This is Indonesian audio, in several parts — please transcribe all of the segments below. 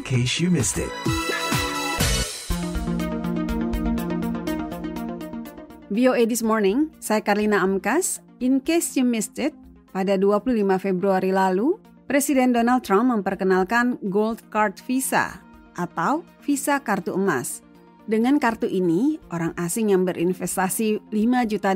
case you missed it. VOA This Morning, saya Karlina Amkas. In case you missed it, pada 25 Februari lalu, Presiden Donald Trump memperkenalkan Gold Card Visa atau visa kartu emas. Dengan kartu ini, orang asing yang berinvestasi $5 juta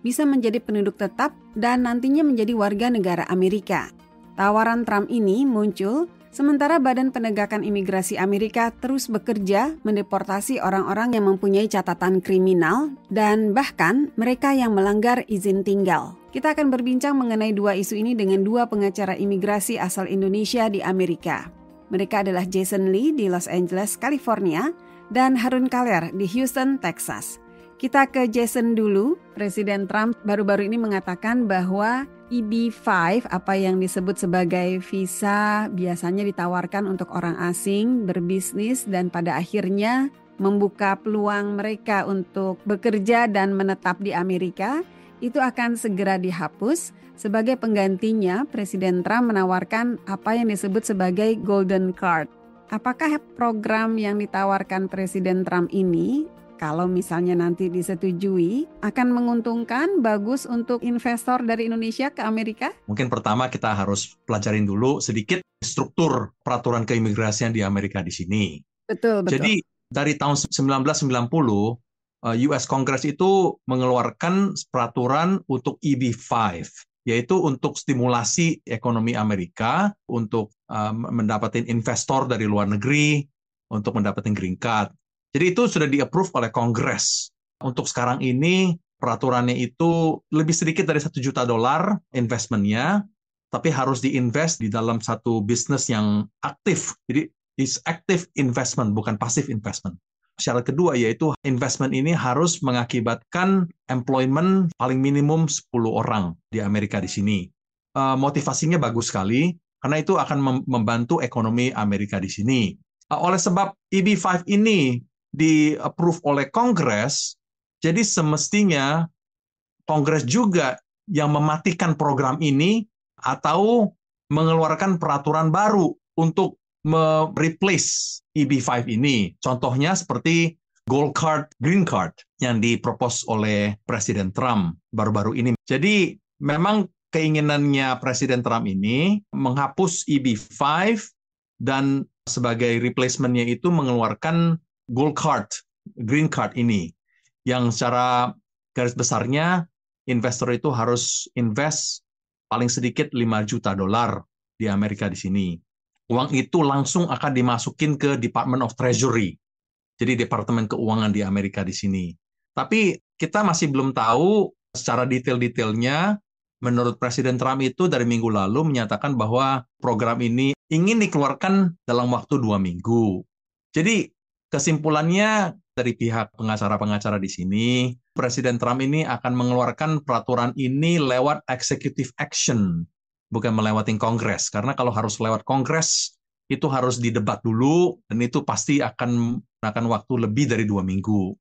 bisa menjadi penduduk tetap dan nantinya menjadi warga negara Amerika. Tawaran Trump ini muncul sementara Badan Penegakan Imigrasi Amerika terus bekerja mendeportasi orang-orang yang mempunyai catatan kriminal dan bahkan mereka yang melanggar izin tinggal. Kita akan berbincang mengenai dua isu ini dengan dua pengacara imigrasi asal Indonesia di Amerika. Mereka adalah Jason Lee di Los Angeles, California, dan Harun Kaler di Houston, Texas. Kita ke Jason dulu. Presiden Trump baru-baru ini mengatakan bahwa EB-5, apa yang disebut sebagai visa, biasanya ditawarkan untuk orang asing berbisnis dan pada akhirnya membuka peluang mereka untuk bekerja dan menetap di Amerika, itu akan segera dihapus. Sebagai penggantinya, Presiden Trump menawarkan apa yang disebut sebagai Golden Card. Apakah program yang ditawarkan Presiden Trump ini, kalau misalnya nanti disetujui, akan menguntungkan, bagus untuk investor dari Indonesia ke Amerika? Mungkin pertama kita harus pelajarin dulu sedikit struktur peraturan keimigrasian di Amerika di sini. Betul. Jadi dari tahun 1990, US Congress itu mengeluarkan peraturan untuk EB-5, yaitu untuk stimulasi ekonomi Amerika, untuk mendapatkan investor dari luar negeri, untuk mendapatkan green card. Jadi itu sudah di-approve oleh Kongres. Untuk sekarang ini peraturannya itu lebih sedikit dari $1 juta investmentnya, tapi harus di-invest di dalam satu bisnis yang aktif. Jadi is active investment, bukan passive investment. Syarat kedua yaitu investment ini harus mengakibatkan employment paling minimum 10 orang di Amerika di sini. Motivasinya bagus sekali, karena itu akan membantu ekonomi Amerika di sini. Oleh sebab EB-5 ini di-approve oleh Kongres, jadi semestinya Kongres juga yang mematikan program ini atau mengeluarkan peraturan baru untuk mereplace EB-5 ini. Contohnya seperti Gold Card, Green Card yang dipropos oleh Presiden Trump baru-baru ini. Jadi memang keinginannya Presiden Trump ini menghapus EB-5 dan sebagai replacement-nya itu mengeluarkan Gold Card, Green Card ini, yang secara garis besarnya investor itu harus invest paling sedikit $5 juta di Amerika di sini. Uang itu langsung akan dimasukin ke Department of Treasury, jadi Departemen Keuangan di Amerika di sini. Tapi kita masih belum tahu secara detail-detailnya. Menurut Presiden Trump itu dari minggu lalu menyatakan bahwa program ini ingin dikeluarkan dalam waktu 2 minggu. Jadi kesimpulannya dari pihak pengacara-pengacara di sini, Presiden Trump ini akan mengeluarkan peraturan ini lewat executive action, bukan melewati Kongres. Karena kalau harus lewat Kongres, itu harus didebat dulu, dan itu pasti akan memakan waktu lebih dari 2 minggu.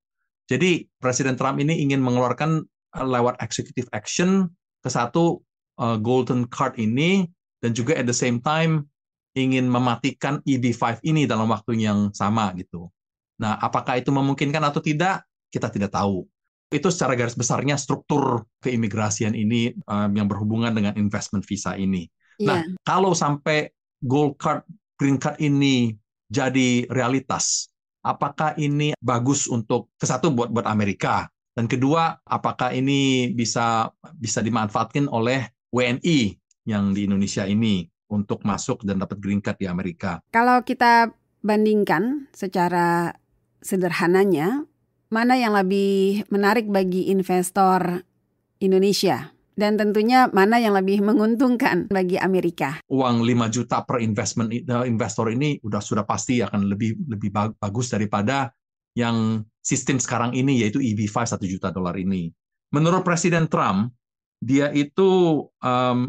Jadi Presiden Trump ini ingin mengeluarkan lewat executive action ke satu Golden Card ini, dan juga at the same time ingin mematikan EB-5 ini dalam waktu yang sama gitu. Nah, apakah itu memungkinkan atau tidak? Kita tidak tahu. Itu secara garis besarnya struktur keimigrasian ini yang berhubungan dengan investment visa ini. Nah, kalau sampai Gold Card, Green Card ini jadi realitas, apakah ini bagus untuk, kesatu buat Amerika, dan kedua, apakah ini bisa dimanfaatkan oleh WNI yang di Indonesia ini untuk masuk dan dapat green card di Amerika? Kalau kita bandingkan secara sederhananya, mana yang lebih menarik bagi investor Indonesia? Dan tentunya mana yang lebih menguntungkan bagi Amerika? Uang 5 juta per investor ini sudah pasti akan lebih bagus daripada yang sistem sekarang ini, yaitu EB-5 $1 juta ini. Menurut Presiden Trump, dia itu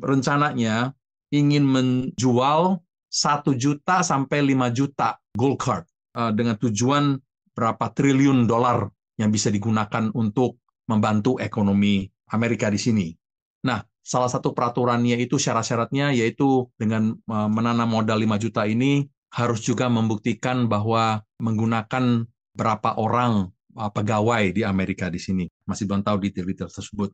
rencananya ingin menjual 1 juta sampai 5 juta Gold Card dengan tujuan berapa triliun dolar yang bisa digunakan untuk membantu ekonomi Amerika di sini. Nah, salah satu peraturannya itu syarat-syaratnya yaitu dengan menanam modal 5 juta ini harus juga membuktikan bahwa menggunakan berapa orang pegawai di Amerika di sini. Masih belum tahu detail-detail tersebut.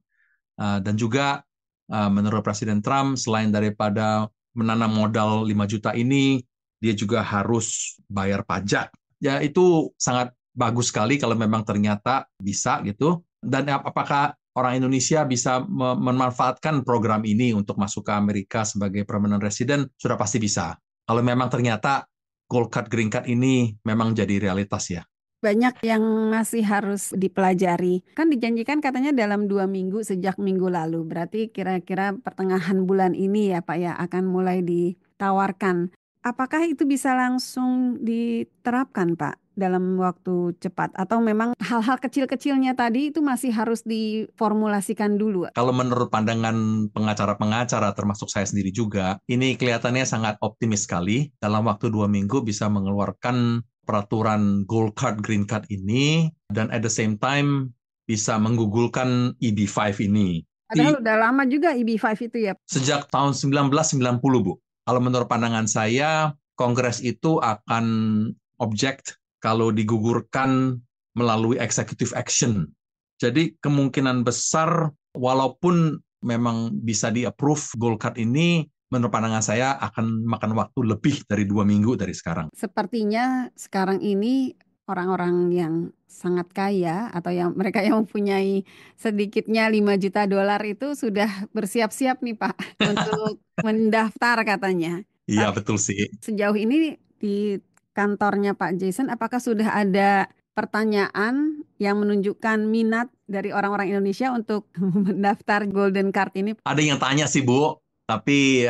Dan juga menurut Presiden Trump, selain daripada menanam modal 5 juta ini, dia juga harus bayar pajak. Ya itu sangat bagus sekali kalau memang ternyata bisa gitu. Dan apakah orang Indonesia bisa memanfaatkan program ini untuk masuk ke Amerika sebagai permanent resident? Sudah pasti bisa. Kalau memang ternyata gold card, green card ini memang jadi realitas ya. Banyak yang masih harus dipelajari. Kan dijanjikan katanya dalam 2 minggu sejak minggu lalu. Berarti kira-kira pertengahan bulan ini ya Pak ya akan mulai ditawarkan. Apakah itu bisa langsung diterapkan Pak dalam waktu cepat? Atau memang hal-hal kecil-kecilnya tadi itu masih harus diformulasikan dulu? Kalau menurut pandangan pengacara-pengacara, termasuk saya sendiri juga, ini kelihatannya sangat optimis sekali. Dalam waktu 2 minggu bisa mengeluarkan peraturan gold card, green card ini, dan at the same time bisa menggugulkan EB5 ini. Padahal udah lama juga EB5 itu ya. Sejak tahun 1990, Bu. Kalau menurut pandangan saya, Kongres itu akan object kalau digugurkan melalui executive action. Jadi kemungkinan besar, walaupun memang bisa di-approve gold card ini, menurut pandangan saya akan makan waktu lebih dari 2 minggu dari sekarang. Sepertinya sekarang ini orang-orang yang sangat kaya atau yang mereka yang mempunyai sedikitnya 5 juta dolar itu sudah bersiap-siap nih Pak untuk mendaftar katanya. Iya, Tapi betul sih. sejauh ini di kantornya Pak Jason apakah sudah ada pertanyaan yang menunjukkan minat dari orang-orang Indonesia untuk mendaftar Golden Card ini? Ada yang tanya sih, Bu. Tapi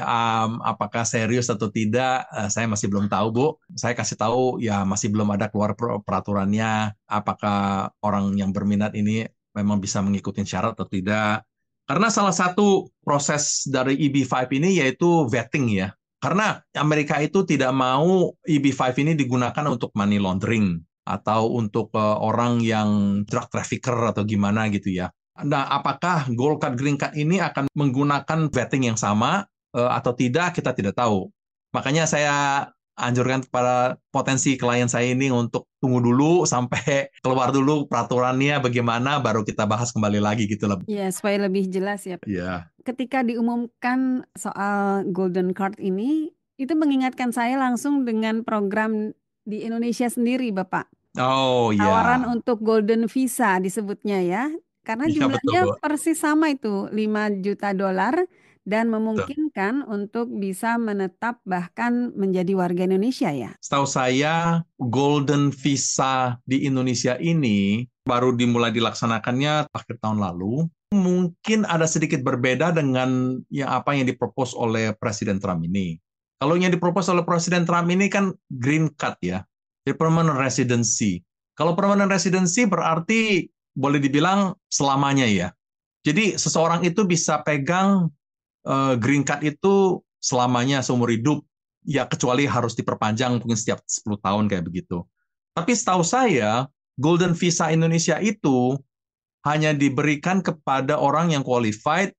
apakah serius atau tidak, saya masih belum tahu, Bu. Saya kasih tahu, ya masih belum ada keluar peraturannya, apakah orang yang berminat ini memang bisa mengikuti syarat atau tidak. Karena salah satu proses dari EB5 ini yaitu vetting ya. Karena Amerika itu tidak mau EB5 ini digunakan untuk money laundering atau untuk orang yang drug trafficker atau gimana gitu ya. Nah, apakah gold card, green card ini akan menggunakan vetting yang sama atau tidak, kita tidak tahu. Makanya saya anjurkan kepada potensi klien saya ini untuk tunggu dulu sampai keluar dulu peraturannya bagaimana, baru kita bahas kembali lagi gitu lah. Ya, supaya lebih jelas ya. Iya. Ketika diumumkan soal Golden Card ini, itu mengingatkan saya langsung dengan program di Indonesia sendiri, Bapak. Oh Tawaran ya, untuk Golden Visa disebutnya ya. Karena iya betul Bu. jumlahnya persis sama itu, 5 juta dolar dan Betul. memungkinkan untuk bisa menetap bahkan menjadi warga Indonesia ya. Setahu saya, Golden Visa di Indonesia ini baru dimulai dilaksanakannya akhir tahun lalu. Mungkin ada sedikit berbeda dengan apa yang dipropos oleh Presiden Trump ini. Kalau yang dipropos oleh Presiden Trump ini kan green card ya, jadi permanent residency. Kalau permanent residency berarti boleh dibilang selamanya ya. Jadi seseorang itu bisa pegang green card itu selamanya seumur hidup, ya kecuali harus diperpanjang mungkin setiap 10 tahun kayak begitu. Tapi setahu saya, Golden Visa Indonesia itu hanya diberikan kepada orang yang qualified,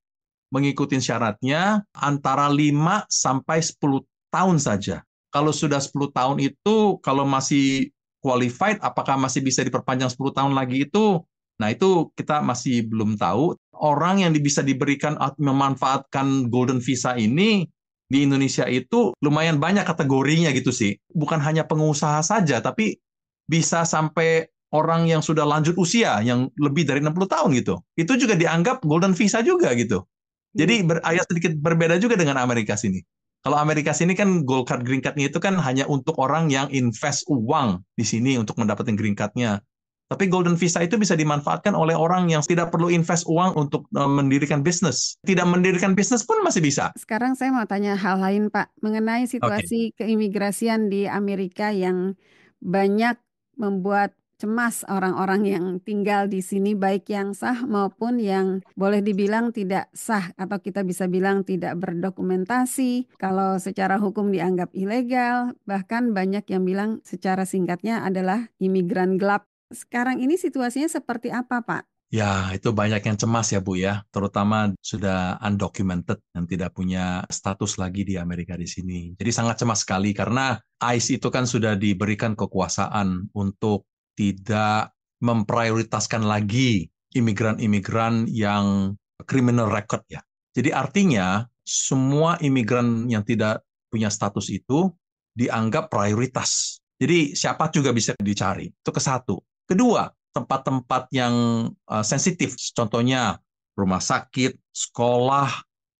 mengikuti syaratnya antara 5 sampai 10 tahun saja. Kalau sudah 10 tahun itu, kalau masih qualified, apakah masih bisa diperpanjang 10 tahun lagi itu? Nah, itu kita masih belum tahu. Orang yang bisa diberikan memanfaatkan Golden Visa ini di Indonesia itu lumayan banyak kategorinya gitu sih. Bukan hanya pengusaha saja, tapi bisa sampai orang yang sudah lanjut usia, yang lebih dari 60 tahun gitu. Itu juga dianggap Golden Visa juga gitu. Jadi agak sedikit berbeda juga dengan Amerika sini. Kalau Amerika sini kan gold card, green card-nya itu kan hanya untuk orang yang invest uang di sini untuk mendapatkan green card-nya. Tapi Golden Visa itu bisa dimanfaatkan oleh orang yang tidak perlu invest uang untuk mendirikan bisnis. Tidak mendirikan bisnis pun masih bisa. Sekarang saya mau tanya hal lain, Pak, mengenai Oke. situasi keimigrasian di Amerika yang banyak membuat cemas orang-orang yang tinggal di sini, baik yang sah maupun yang boleh dibilang tidak sah, atau kita bisa bilang tidak berdokumentasi. Kalau secara hukum dianggap ilegal, bahkan banyak yang bilang secara singkatnya adalah imigran gelap. Sekarang ini situasinya seperti apa, Pak? Ya, itu banyak yang cemas ya, Bu ya. Terutama sudah undocumented yang tidak punya status lagi di Amerika di sini. Jadi sangat cemas sekali karena ICE itu kan sudah diberikan kekuasaan untuk tidak memprioritaskan lagi imigran-imigran yang criminal record ya. Jadi artinya semua imigran yang tidak punya status itu dianggap prioritas. Jadi siapa juga bisa dicari. Itu ke satu. Kedua, tempat-tempat yang sensitif, contohnya rumah sakit, sekolah,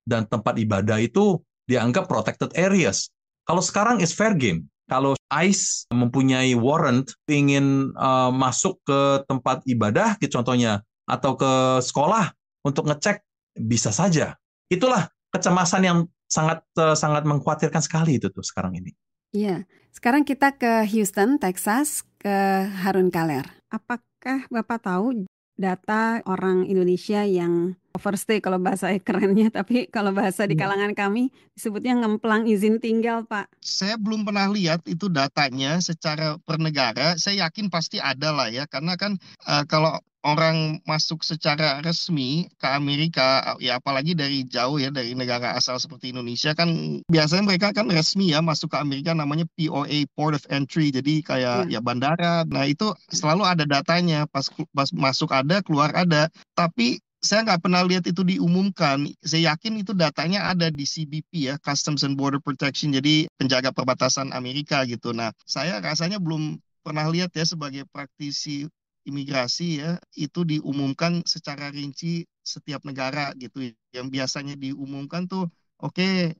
dan tempat ibadah itu dianggap protected areas. Kalau sekarang is fair game. Kalau ICE mempunyai warrant ingin masuk ke tempat ibadah, contohnya, atau ke sekolah untuk ngecek, bisa saja. Itulah kecemasan yang sangat mengkhawatirkan sekali itu tuh sekarang ini. Iya, sekarang kita ke Houston, Texas, ke Harun Kaler. Apakah Bapak tahu data orang Indonesia yang overstay kalau bahasa kerennya, tapi kalau bahasa di kalangan kami disebutnya ngemplang izin tinggal, Pak? Saya belum pernah lihat itu datanya secara per negara. Saya yakin pasti ada lah ya, karena kan kalau orang masuk secara resmi ke Amerika, ya apalagi dari jauh ya, dari negara asal seperti Indonesia kan biasanya mereka kan resmi ya masuk ke Amerika, namanya POA, Port of Entry, jadi kayak ya bandara. Nah itu selalu ada datanya, pas masuk ada, keluar ada. Tapi saya nggak pernah lihat itu diumumkan. Saya yakin itu datanya ada di CBP ya, Customs and Border Protection, jadi penjaga perbatasan Amerika gitu. Nah, saya rasanya belum pernah lihat ya sebagai praktisi imigrasi ya, itu diumumkan secara rinci setiap negara gitu. Yang biasanya diumumkan tuh, oke,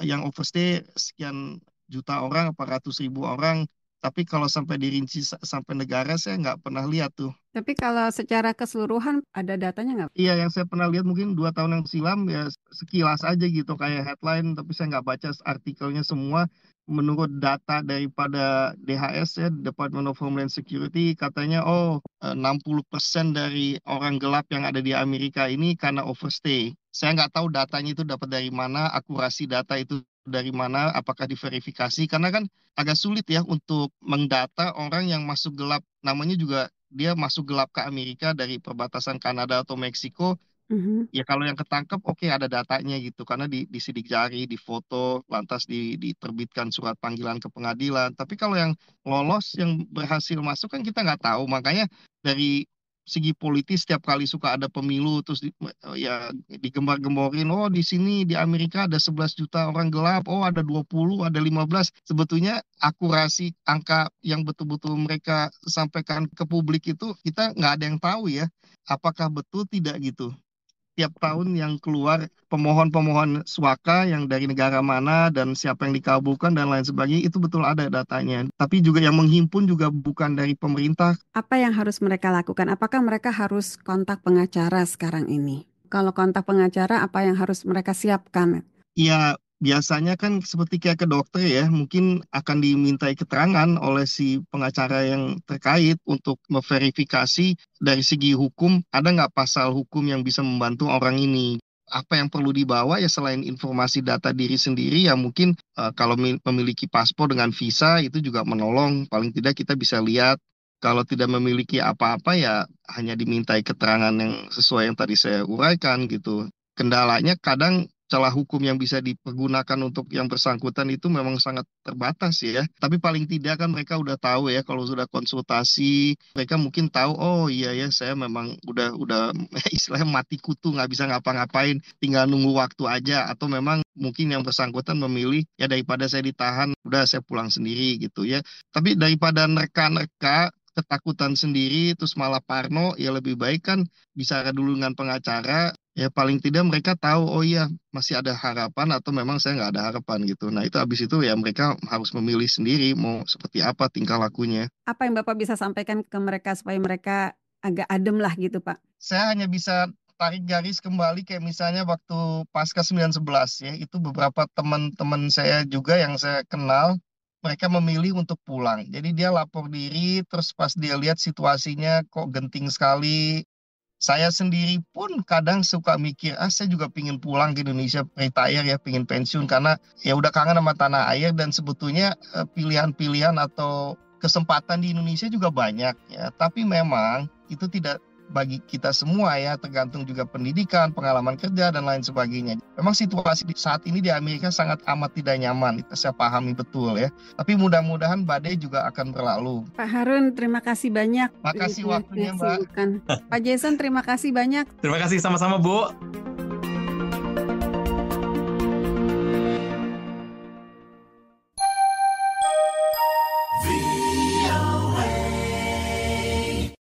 yang overstay sekian juta orang, 400.000 orang. Tapi kalau sampai dirinci sampai negara, saya nggak pernah lihat tuh. Tapi kalau secara keseluruhan ada datanya nggak? Iya, yang saya pernah lihat mungkin 2 tahun yang silam ya sekilas aja gitu kayak headline, tapi saya nggak baca artikelnya semua. Menurut data daripada DHS ya, Department of Homeland Security, katanya 60% dari orang gelap yang ada di Amerika ini karena overstay. Saya nggak tahu datanya itu dapat dari mana, akurasi data itu dari mana, apakah diverifikasi, karena kan agak sulit ya untuk mendata orang yang masuk gelap. Namanya juga dia masuk gelap ke Amerika dari perbatasan Kanada atau Meksiko. Ya kalau yang ketangkep oke, ada datanya gitu, karena disidik jari, difoto, lantas diterbitkan surat panggilan ke pengadilan. Tapi kalau yang lolos, yang berhasil masuk kan kita nggak tahu. Makanya dari segi politis setiap kali suka ada pemilu terus ya digembar-gemborin, di sini di Amerika ada 11 juta orang gelap, ada 20, ada 15. Sebetulnya akurasi angka yang betul-betul mereka sampaikan ke publik itu kita nggak ada yang tahu ya, apakah betul tidak gitu. Tiap tahun yang keluar pemohon-pemohon suaka yang dari negara mana dan siapa yang dikabulkan dan lain sebagainya, itu betul ada datanya. Tapi juga yang menghimpun juga bukan dari pemerintah. Apa yang harus mereka lakukan? Apakah mereka harus kontak pengacara sekarang ini? Kalau kontak pengacara, apa yang harus mereka siapkan? Ya, biasanya kan seperti kayak ke dokter ya, mungkin akan dimintai keterangan oleh si pengacara yang terkait untuk memverifikasi dari segi hukum, ada nggak pasal hukum yang bisa membantu orang ini. Apa yang perlu dibawa ya selain informasi data diri sendiri, ya mungkin kalau memiliki paspor dengan visa itu juga menolong, paling tidak kita bisa lihat. Kalau tidak memiliki apa-apa ya hanya dimintai keterangan yang sesuai yang tadi saya uraikan gitu. Kendalanya kadang celah hukum yang bisa dipergunakan untuk yang bersangkutan itu memang sangat terbatas ya. Tapi paling tidak kan mereka udah tahu ya, kalau sudah konsultasi, mereka mungkin tahu, iya ya saya memang udah istilahnya mati kutu, nggak bisa ngapa-ngapain, tinggal nunggu waktu aja. Atau memang mungkin yang bersangkutan memilih, ya daripada saya ditahan, udah saya pulang sendiri gitu ya. Tapi daripada nerka-nerka, ketakutan sendiri, terus malah parno, ya lebih baik kan bicara dulu dengan pengacara. Ya paling tidak mereka tahu, iya masih ada harapan atau memang saya nggak ada harapan gitu. Nah itu habis itu ya mereka harus memilih sendiri mau seperti apa tingkah lakunya. Apa yang Bapak bisa sampaikan ke mereka supaya mereka agak adem lah gitu, Pak? Saya hanya bisa tarik garis kembali kayak misalnya waktu pasca 9/11 ya, itu beberapa teman-teman saya juga yang saya kenal, mereka memilih untuk pulang. Jadi dia lapor diri, terus pas dia lihat situasinya kok genting sekali. Saya sendiri pun kadang suka mikir, saya juga pingin pulang ke Indonesia, retire ya, pingin pensiun, karena ya udah kangen sama tanah air, dan sebetulnya pilihan-pilihan atau kesempatan di Indonesia juga banyak ya. Tapi memang itu tidak bagi kita semua ya, tergantung juga pendidikan, pengalaman kerja, dan lain sebagainya. Memang situasi saat ini di Amerika sangat amat tidak nyaman, saya pahami betul ya. Tapi mudah-mudahan badai juga akan berlalu. Pak Harun, terima kasih banyak. Makasih waktunya, Mbak. Pak Jason, terima kasih banyak. Terima kasih sama-sama, Bu.